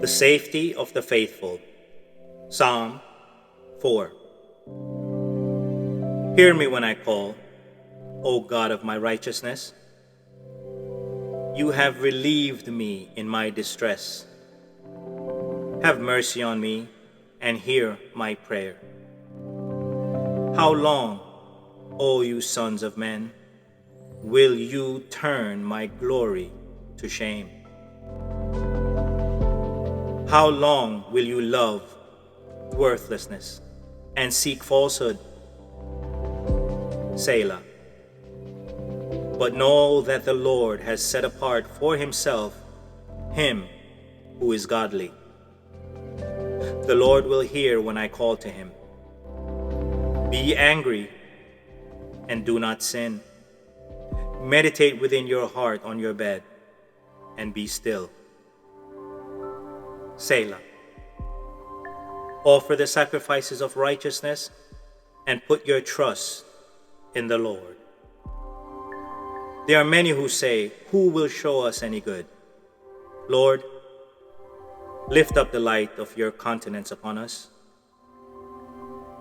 The safety of the faithful. Psalm 4. Hear me when I call, O God of my righteousness. You have relieved me in my distress. Have mercy on me and hear my prayer. How long, O you sons of men, will you turn my glory to shame? How long will you love worthlessness and seek falsehood? Selah. But know that the Lord has set apart for himself him who is godly. The Lord will hear when I call to him. Be angry and do not sin. Meditate within your heart on your bed and be still. Selah. Offer the sacrifices of righteousness and put your trust in the Lord. There are many who say, who will show us any good? Lord, lift up the light of your countenance upon us.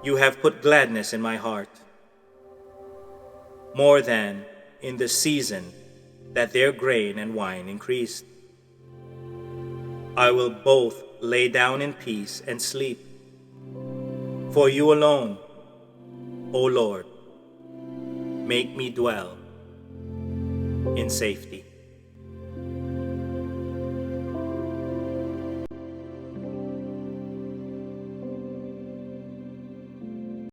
You have put gladness in my heart, more than in the season that their grain and wine increased. I will both lay down in peace and sleep. For you alone, O Lord, make me dwell in safety.